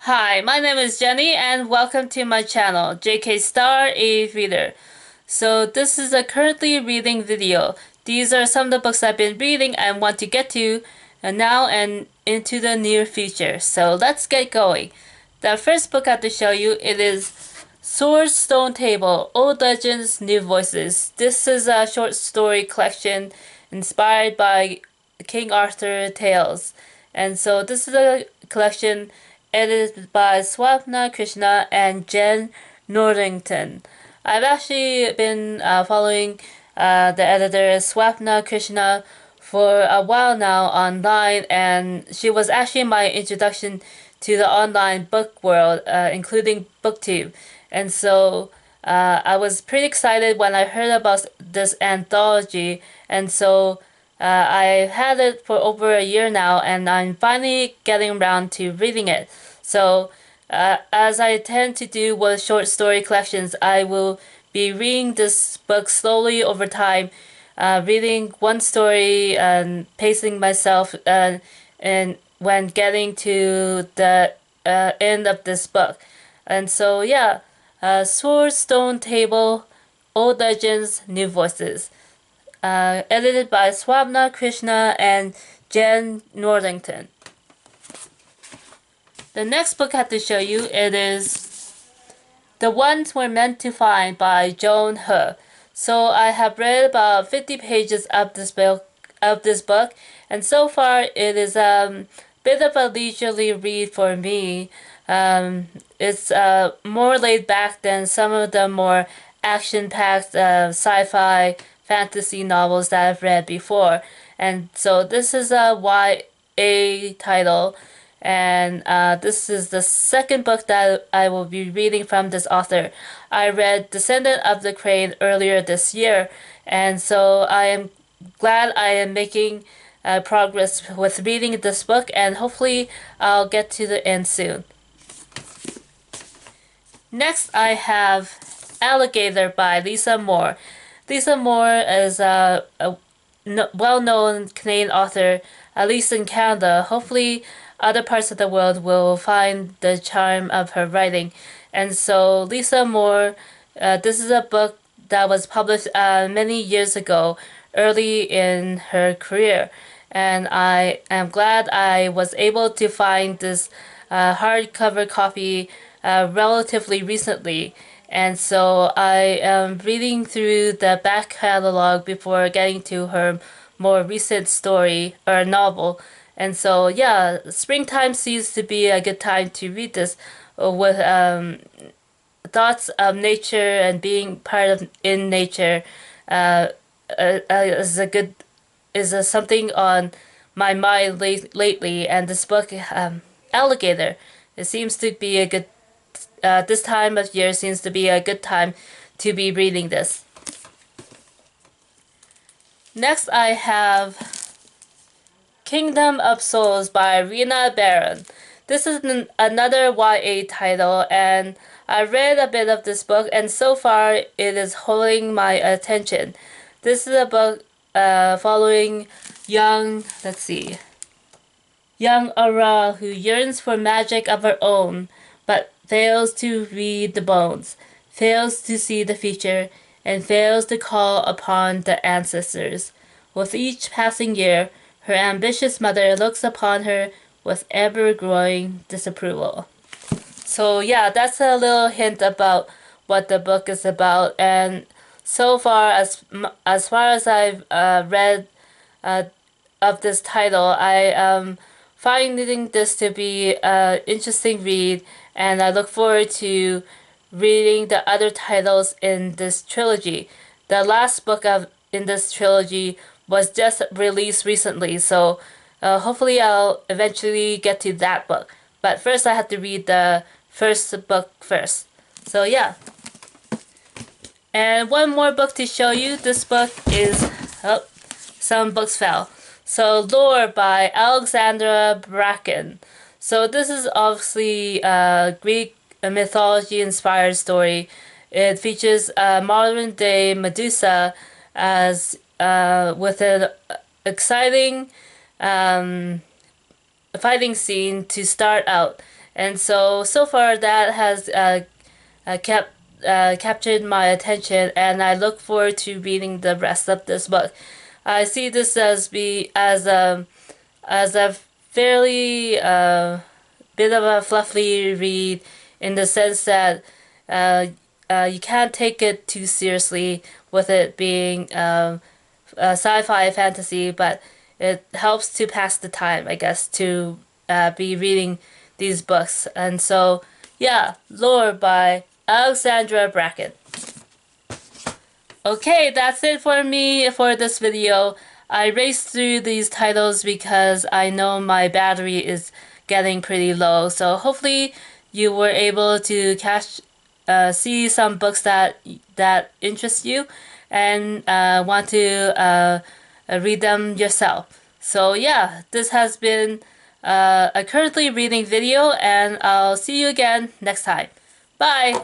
Hi, my name is Jenny and welcome to my channel, JK Star A Reader. So this is a currently reading video. These are some of the books I've been reading and want to get to now and into the near future. So let's get going. The first book I have to show you, it is Sword Stone Table, Old Legends, New Voices. This is a short story collection inspired by King Arthur tales. And so this is a collection edited by Swapna Krishna and Jen Northington. I've actually been following the editor Swapna Krishna for a while now online, and she was actually my introduction to the online book world, including BookTube. And so I was pretty excited when I heard about this anthology, and so I had it for over a year now, and I'm finally getting around to reading it. So, as I tend to do with short story collections, I will be reading this book slowly over time, reading one story and pacing myself, and when getting to the end of this book. And so, yeah, Sword Stone Table, Old Legends, New Voices. Edited by Swapna Krishna and Jen Northington. The next book I have to show you, it is The Ones We're Meant to Find by Joan He. So I have read about 50 pages of this book, and so far it is a bit of a leisurely read for me. It's more laid back than some of the more action-packed sci-fi fantasy novels that I've read before. And so this is a YA title, and this is the second book that I will be reading from this author. I read Descendant of the Crane earlier this year, and so I am glad I am making progress with reading this book, and hopefully I'll get to the end soon. Next, I have Alligator by Lisa Moore. Lisa Moore is a well-known Canadian author, at least in Canada. Hopefully, other parts of the world will find the charm of her writing. And so, Lisa Moore, this is a book that was published many years ago, early in her career. And I am glad I was able to find this hardcover copy relatively recently. And so I am reading through the back catalog before getting to her more recent story or novel. And so, yeah, springtime seems to be a good time to read this with thoughts of nature and being part of in nature is a good something on my mind lately. And this book, Alligator, it seems to be a good this time of year seems to be a good time to be reading this. Next, I have Kingdom of Souls by Rena Barron. This is another YA title, and I read a bit of this book, and so far it is holding my attention. This is a book following young Aura, who yearns for magic of her own, but fails to read the bones, fails to see the future, and fails to call upon the ancestors. With each passing year, her ambitious mother looks upon her with ever-growing disapproval. So yeah, that's a little hint about what the book is about. And so far, as far as I've read of this title, I am finding this to be an interesting read, and I look forward to reading the other titles in this trilogy. The last book in this trilogy was just released recently, so hopefully I'll eventually get to that book. But first I have to read the first book first. So yeah. And one more book to show you. This book is... Oh, some books fell. So Lore by Alexandra Bracken. So this is obviously a Greek mythology inspired story. It features modern day Medusa as with an exciting fighting scene to start out. And so far that has captured my attention, and I look forward to reading the rest of this book. I see this as a fairly bit of a fluffy read, in the sense that you can't take it too seriously with it being sci-fi fantasy, but it helps to pass the time, I guess, to be reading these books. And so, yeah, Lore by Alexandra Bracken. Okay, that's it for me for this video. I raced through these titles because I know my battery is getting pretty low. So hopefully you were able to see some books that interest you and want to read them yourself. So yeah, this has been a currently reading video, and I'll see you again next time. Bye!